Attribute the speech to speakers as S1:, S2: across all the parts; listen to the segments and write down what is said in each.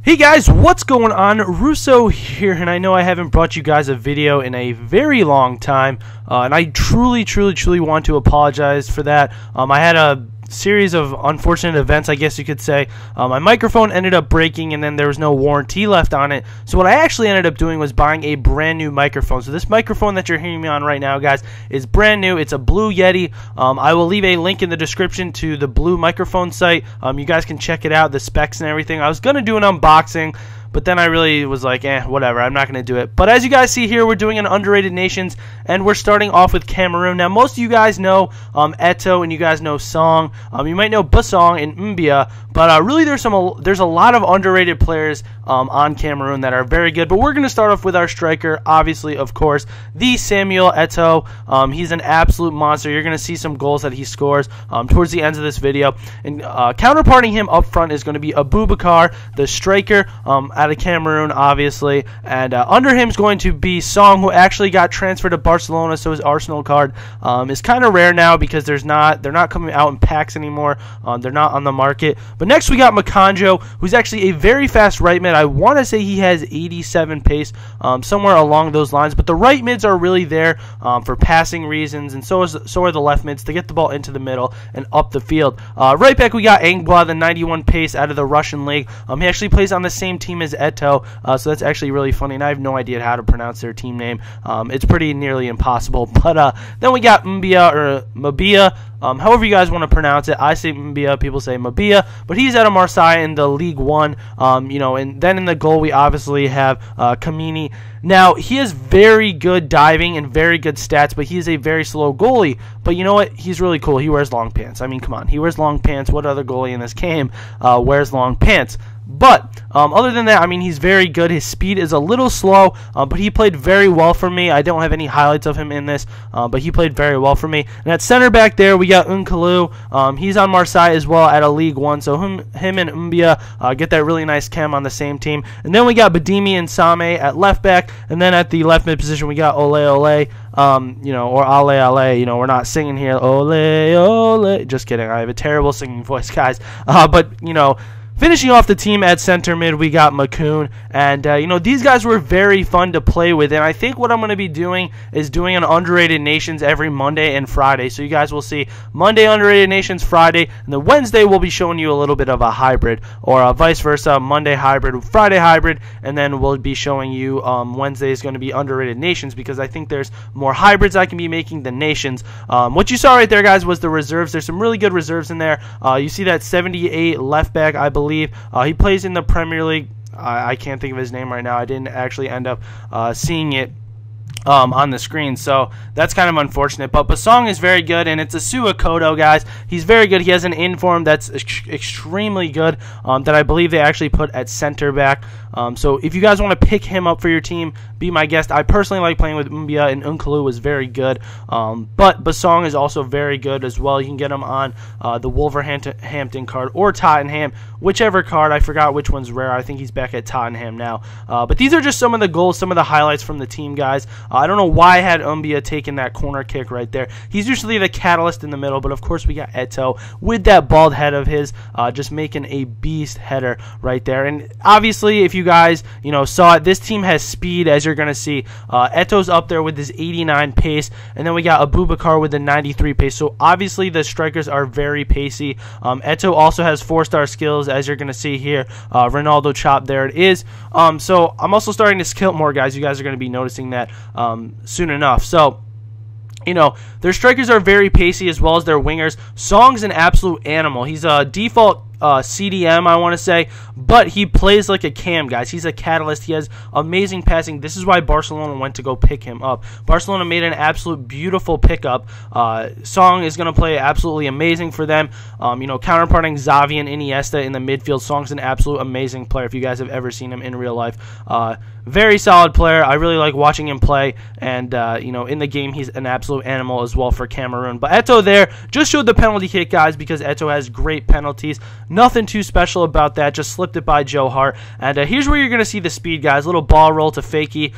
S1: Hey guys, what's going on? Russo here, and I know I haven't brought you guys a video in a very long time, and I truly want to apologize for that. I had a series of unfortunate events, I guess you could say. My microphone ended up breaking, and then there was no warranty left on it. So what I actually ended up doing was buying a brand new microphone. So this microphone that you're hearing me on right now, guys, is brand new. It's a Blue Yeti. I will leave a link in the description to the Blue microphone site. You guys can check it out, the specs and everything. I was going to do an unboxing, but then I really was like, whatever, I'm not going to do it. But as you guys see here, we're doing an Underrated Nations, and we're starting off with Cameroon. Now, most of you guys know Ekoto, and you guys know Song. You might know Bassong and Mbia, but really there's a lot of underrated players on Cameroon that are very good. But we're going to start off with our striker, obviously, of course, the Samuel Eto'o. He's an absolute monster. You're going to see some goals that he scores towards the end of this video. And counterparting him up front is going to be Abubakar, the striker, out of Cameroon, obviously, and under him is going to be Song, who actually got transferred to Barcelona, so his Arsenal card is kind of rare now because they're not coming out in packs anymore. They're not on the market. But next we got Makanjo, who's actually a very fast right mid. I want to say he has 87 pace, somewhere along those lines. But the right mids are really there for passing reasons, and so are the left mids to get the ball into the middle and up the field. Right back we got Angbois, the 91 pace out of the Russian league. He actually plays on the same team as Eto'o, so that's actually really funny, and I have no idea how to pronounce their team name. It's pretty nearly impossible. But then we got Mbia, or Mabia, however you guys want to pronounce it. I say Mbia, people say Mabia, but he's out of Marseille in the League One. And then in the goal we obviously have Kamini. Now, he has very good diving and very good stats, but he is a very slow goalie. But you know what? He's really cool. He wears long pants. I mean, come on. He wears long pants. What other goalie in this game wears long pants? But other than that, I mean, he's very good. His speed is a little slow, but he played very well for me. I don't have any highlights of him in this, but he played very well for me. And at center back there, we got Unkalu. He's on Marseille as well at a League One, so him and Mbia get that really nice chem on the same team. And then we got Badimi and Same at left back, and then at the left mid position, we got Ole Ole. Or Ale Ale, we're not singing here, Ole Ole. Just kidding. I have a terrible singing voice, guys. But finishing off the team at center mid, we got Makoon, and these guys were very fun to play with, and I think what I'm going to be doing is doing an Underrated Nations every Monday and Friday, so you guys will see Monday Underrated Nations, Friday, and then Wednesday we'll be showing you a little bit of a hybrid, or vice versa, Monday hybrid, Friday hybrid, and then we'll be showing you Wednesday is going to be Underrated Nations, because I think there's more hybrids I can be making than Nations. What you saw right there, guys, was the reserves. There's some really good reserves in there. You see that 78 left back, I believe. He plays in the Premier League. I can't think of his name right now. I didn't actually end up seeing it on the screen, so that's kind of unfortunate. But Bassong is very good, and it's Assou Ekoto, guys. He's very good. He has an inform that's extremely good that I believe they actually put at center back. So if you guys want to pick him up for your team, be my guest. I personally like playing with Mbia, and Unkalu was very good. But Bassong is also very good as well. You can get him on the Wolverhampton card or Tottenham, whichever card. I forgot which one's rare. I think he's back at Tottenham now. But these are just some of the goals, some of the highlights from the team, guys. I don't know why I had Mbia taking that corner kick right there. He's usually the catalyst in the middle, but of course we got Eto'o with that bald head of his, just making a beast header right there. And obviously, if you guys saw it, this team has speed, as you're going to see. Eto'o's up there with his 89 pace, and then we got Abubakar with the 93 pace. So obviously the strikers are very pacey. Eto'o also has 4-star skills, as you're going to see here. Ronaldo chop, there it is. So I'm also starting to skill more, guys. You guys are going to be noticing that soon enough. So their strikers are very pacey, as well as their wingers. Song's an absolute animal. He's a default CDM, I want to say, but he plays like a cam, guys. He's a catalyst. He has amazing passing. This is why Barcelona went to go pick him up. Barcelona made an absolute beautiful pickup. Song is going to play absolutely amazing for them. Counterparting Xavi and Iniesta in the midfield. Song's an absolute amazing player if you guys have ever seen him in real life. Very solid player. I really like watching him play, and in the game he's an absolute animal as well for Cameroon. But Eto'o there just showed the penalty kick, guys, because Eto'o has great penalties. Nothing too special about that. Just slipped it by Joe Hart. And here's where you're going to see the speed, guys. Little ball roll to Fakey.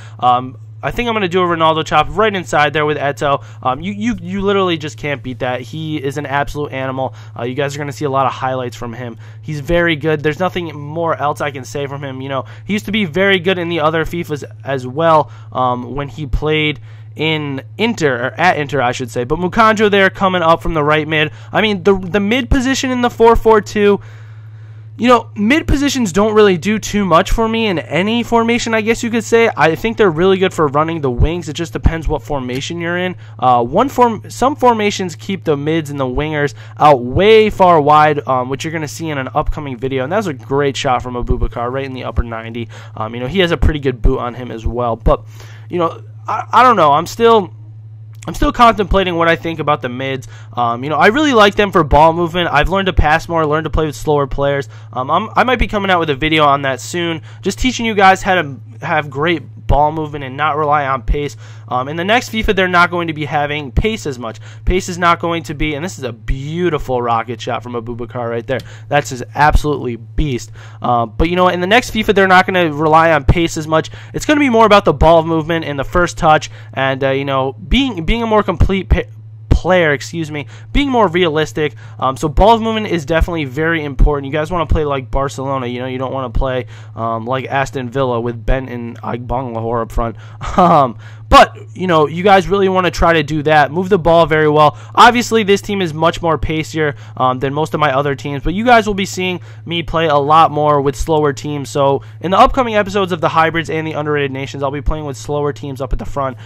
S1: I think I'm going to do a Ronaldo chop right inside there with Eto. You literally just can't beat that. He is an absolute animal. You guys are going to see a lot of highlights from him. He's very good. There's nothing more else I can say from him. You know, he used to be very good in the other FIFAs as well when he played in Inter, or at Inter, I should say. But Mukanjo there coming up from the right mid. I mean, the mid position in the 4-4-2, you know, mid positions don't really do too much for me in any formation, I guess you could say. I think they're really good for running the wings. It just depends what formation you're in. Some formations keep the mids and the wingers out way far wide, which you're going to see in an upcoming video. And that was a great shot from Abubakar right in the upper 90. You know, he has a pretty good boot on him as well. But, you know, I don't know. I'm still contemplating what I think about the mids. You know, I really like them for ball movement. I've learned to pass more, learned to play with slower players. I might be coming out with a video on that soon, just teaching you guys how to have great ball movement and not rely on pace. In the next FIFA, they're not going to be having pace as much. Pace is not going to be, and this is a beautiful rocket shot from Abubakar right there. That's just absolutely beast. But you know what, in the next FIFA, they're not going to rely on pace as much. It's going to be more about the ball movement and the first touch, and you know, being a more complete player, being more realistic. So ball movement is definitely very important. You guys want to play like Barcelona, you know, you don't want to play like Aston Villa with Ben and Igbanglahor up front. But, you know, you guys really want to try to do that. Move the ball very well. Obviously, this team is much more pacier than most of my other teams, but you guys will be seeing me play a lot more with slower teams. So in the upcoming episodes of the Hybrids and the Underrated Nations, I'll be playing with slower teams up at the front,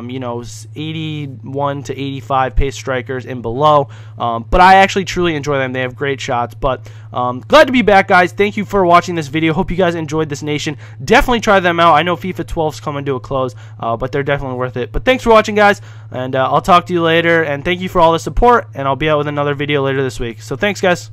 S1: you know, 81 to 85 pace strikers and below. But I actually truly enjoy them. They have great shots. But glad to be back, guys. Thank you for watching this video. Hope you guys enjoyed this nation. Definitely try them out. I know FIFA 12 is coming to a close, but they're definitely worth it. But thanks for watching, guys, and I'll talk to you later, and thank you for all the support, and I'll be out with another video later this week. So thanks, guys.